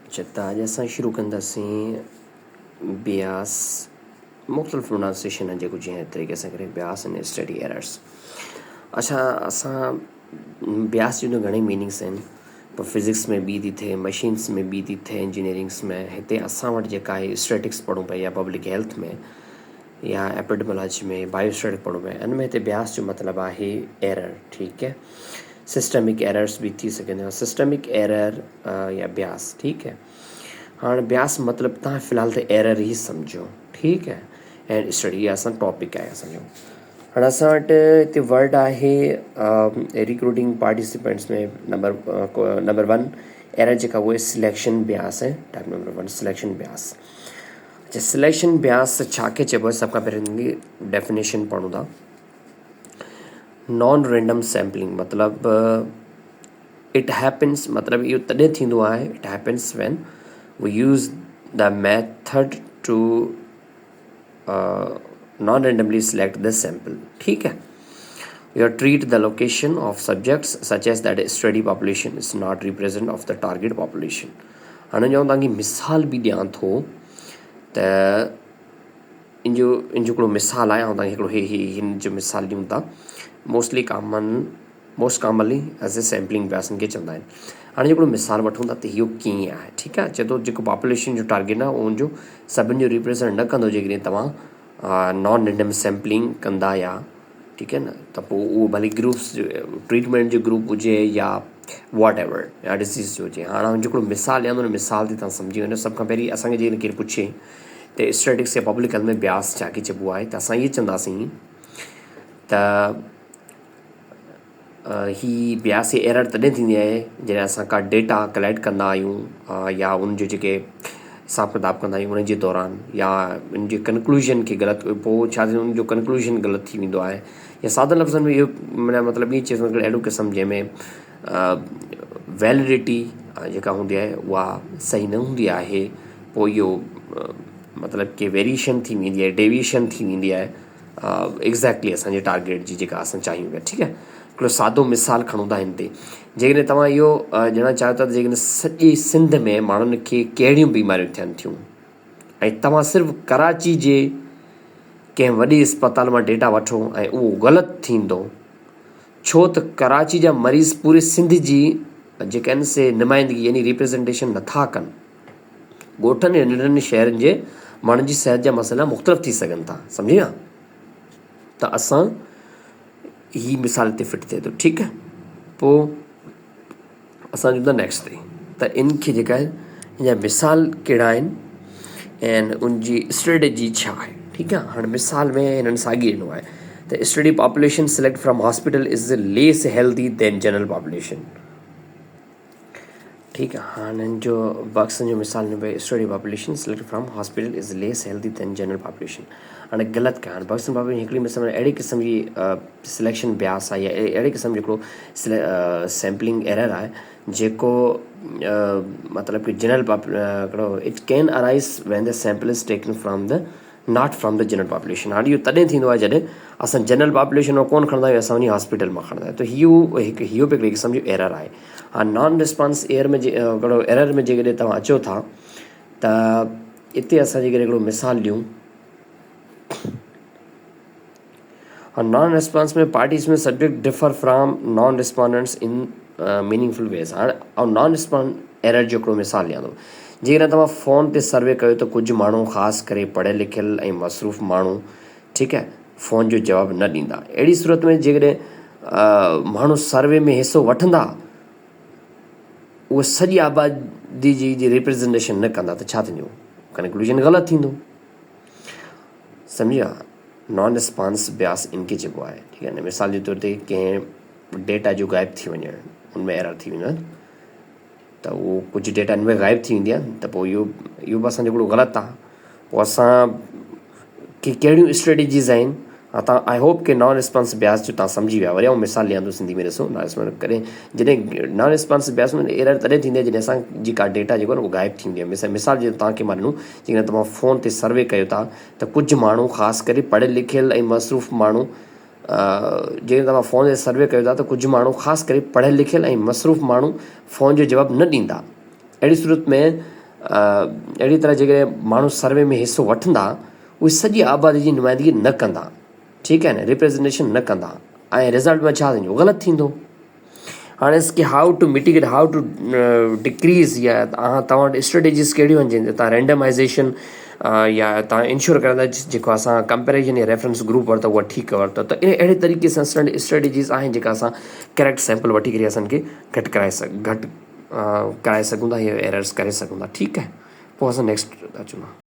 अच्छा, अॼु असां शुरू कंदासीं ब्यास मुख़्तलिफ़ प्रोनाउंसिएशन है जेको जीअं तरीक़े सां करे ब्यास एंड स्टडी एरर्स। अच्छा, असां ब्यास जी घणेई मीनिंग्स आहिनि, पर फिज़िक्स में ॿी थी थिए, मशीन्स में ॿी थी थिए, इंजीनियरिंग्स में। हिते असां वटि जेका आहे स्टैटिक्स पढ़ूं पिया या पब्लिक हेल्थ में या एपिडेमोलॉजी में बायोस्टैटिक पढ़ूं पिया, इन में हिते ब्यास जो मतिलबु आहे एरर। ठीकु है, सिस्टमिक एरर्स भी थी सघंदा आहिनि, सिस्टमिक एरर या ब्यास। ठीकु है, हाँ ब्यास मतलब तव्हां फ़िलहाल तो एरर ही समझो। ठीक है, एंड स्टडी असां टॉपिक आहे असांजो। हाणे असां वटि हिते वर्ड आहे रिक्रूटिंग पार्टिसिपेंट्स में नंबर 1 एरर जेका उहा सिलेक्शन ब्यास है। Type number 1 selection Beas. अच्छा, सिलेक्शन ब्यास छा खे चइबो आहे? सभ खां पहिरीं डेफिनेशन पढ़ूं था। नॉन रैंडम सैम्पलिंग मतलब इट हैपन्स, मतलब इहो तॾहिं थींदो आहे, it happens when we use the method to non-randomly select the sample. ठीक है, you treat the location of subjects such as that study population is not represent of the target population. हाणे जो तव्हांखे मिसाल बि ॾियां थो त इन जो हिकिड़ो मिसाल आहे, ऐं तव्हांखे हिकिड़ो हिन जो मिसाल ॾियूं था। Most commonly as a sampling ब्यासनि खे चवंदा आहिनि। हाणे हिकिड़ो मिसाल वठूं था त इहो कीअं आहे। ठीकु आहे, चए थो जेको पॉपुलेशन जो टारगेट आहे उनजो सभिनि जो रिप्रेज़ेंट न कंदो जेकॾहिं तव्हां नॉन रैंडम सैम्पलिंग कंदा या। ठीकु है न, त पोइ उहो भली ग्रुप्स जो ट्रीटमेंट जो ग्रुप हुजे या वॉट एवर या डिसीज़ जो हुजे। हाणे जेको मिसाल ॾियां थो उन मिसाल ते तव्हां सम्झी वञो। सभ खां पहिरीं असांखे जेकॾहिं केरु पुछे त स्टैटिक्स या पब्लिक हेल्थ में ब्यास छा खे चइबो आहे, त असां इहे चवंदासीं त ही ब्यास जी एरर तॾहिं थींदी आहे जॾहिं असां का डेटा कलेक्ट कंदा आहियूं या उनजो जेके हिसाब किताब कंदा आहियूं उन जे दौरान, या उनजे कंक्लूजन खे ग़लति, पोइ छा थींदो उनजो कंक्लूजन ग़लति थी वेंदो आहे। या सादे लफ़्ज़नि में इहो मतिलबु ईअं चई सघूं अहिड़ो क़िस्म जंहिंमें वैलिडिटी जेका हूंदी आहे उहा सही न हूंदी आहे। पोइ इहो मतिलबु कि वेरिएशन थी वेंदी आहे, डेविएशन थी वेंदी आहे एग्ज़ैक्टली असांजे टारगेट जी जेका असां चाहियूं पिया। ठीकु है, हिकिड़ो सादो मिसाल खणूं था हिन ते। जेकॾहिं तव्हां इहो ॼणा चाहियो था त जेकॾहिं सॼे सिंध में माण्हुनि खे कहिड़ियूं बीमारियूं थियनि थियूं ऐं तव्हां सिर्फ़ु कराची जे कंहिं वॾे अस्पताल मां डेटा वठो ऐं उहो ग़लति थींदो, छो त कराची जा मरीज़ पूरे सिंध जी जेके आहिनि से नुमाइंदगी यानी रिप्रेज़ेंटेशन नथा कनि। ॻोठनि ऐं नंढनि शहरनि जे माण्हुनि जी सिहत जा मसइला मुख़्तलिफ़ थी सघनि था। सम्झी न, त असां ही मिसाल ते फिट थिए थो। ठीकु है, पोइ असां ॾियूं था नेक्स्ट ते त इनखे जेका आहे हिन जा मिसाल कहिड़ा आहिनि ऐं उनजी स्ट्रेटेजी छा आहे। ठीकु आहे, हाणे मिसाल में हिननि साॻी ॾिनो आहे त study population select from hospital is less healthy than general population. ठीकु आहे, हाणे हिननि जो बक्सनि जो मिसाल ॾिनो भई study population select from hospital is less healthy than general population. हाणे ग़लति कया, हाणे बक्सनि पॉपुलेशन हिकिड़ी मिसाल अहिड़ी क़िस्म जी सिलेक्शन ब्यास आहे या अहिड़े क़िस्म जो हिकिड़ो सैम्पलिंग एरर आहे जेको मतिलबु कि जनरल हिकिड़ो it can arise when the sample is taken from the not from the general population. हाणे इहो तॾहिं थींदो आहे जॾहिं असां जनरल पॉपुलेशन मां कोन खणंदा आहियूं, असां वञी हॉस्पिटल मां खणंदा आहियूं। त इहो बि हिकिड़ी क़िस्म जो एरर आहे। हाणे नॉन रिस्पॉन्स हिकिड़ो एरर में जेकॾहिं तव्हां अचो था त हिते असां जेकॾहिं हिकिड़ो मिसाल ॾियूं। नॉन रिस्पॉन्स में पार्टीज में subject differ from non respondents in meaningful ways. हाणे ऐं नॉन रिस्पॉन्ड एरर जो हिकिड़ो मिसाल ॾियां थो। जेकॾहिं तव्हां फ़ोन ते सर्वे कयो त कुझु माण्हू ख़ासि करे पढ़ियल लिखियल ऐं मसरूफ़ माण्हू, ठीकु है, फ़ोन जो जवाबु न ॾींदा। अहिड़ी सूरत में जेकॾहिं माण्हू सर्वे में हिसो वठंदा उहा सॼी आबादी जी रिप्रेज़ेंटेशन न कंदा त छा थींदो, कंक्लूजन ग़लति थींदो। सम्झी विया, नॉन रिस्पॉन्स ब्यास इनके चइबो आहे। ठीकु आहे न, मिसाल जे तौर ते कंहिं डेटा जो गाइब थी वञणु उनमें एरर थी वेंदो आहे त उहो कुझु डेटा हिन में गाइब थी वेंदी आहे त पोइ इहो बि असांजो हिकिड़ो ग़लति आहे। पोइ असां की कहिड़ियूं स्ट्रेटेजीज़ आहिनि। तव्हां आई होप कि नॉन रिस्पॉन्स ब्यास जो तव्हां सम्झी विया। वरी ऐं मिसाल ॾियां थो सिंधी में, ॾिसो नॉन रिस्पॉन्स कॾहिं जॾहिं नॉन रिस्पॉन्स ब्यास में एरर तॾहिं थींदी आहे जॾहिं असांजी का डेटा जेको आहे न उहो गाइब थी वेंदी आहे। मिसाल जे तव्हांखे मां ॾिनो, जेकॾहिं तव्हां फ़ोन ते सर्वे कयो था त कुझु माण्हू ख़ासि करे पढ़ियल लिखियल ऐं मसरूफ़ माण्हू, जेकॾहिं तव्हां फ़ोन ते सर्वे कयो था त कुझु माण्हू ख़ासि करे पढ़ियल लिखियल ऐं मसरूफ़ माण्हू फ़ोन जो जवाबु न ॾींदा। अहिड़ी सूरत में अहिड़ी तरह जेकॾहिं माण्हू सर्वे में हिसो वठंदा उहे सॼी आबादी जी नुमाइंदगी न कंदा, ठीकु आहे न, रिप्रेज़ेंटेशन न कंदा, ऐं रिज़ल्ट में छा थींदो, ग़लति थींदो। हाणे इसके हाउ टू मिटिगेट, हाउ टू डिक्रीज़, या तव्हां वटि स्ट्रेटेजीस कहिड़ियूं आहिनि जंहिं तव्हां रेंडमाइज़ेशन या तव्हां इंश्योर कंदा जेको असां कंपेरिजन या रेफरेंस ग्रुप वरितो उहा ठीकु वरितो, त अहिड़े तरीक़े सां स्ट्रेटेजीस आहिनि जेका असां करेक्ट सैंपल वठी करे असांखे घटि कराए सघूं था, या एरर्स करे सघूं था। ठीकु आहे, पोइ असां नेक्स्ट अचूं था।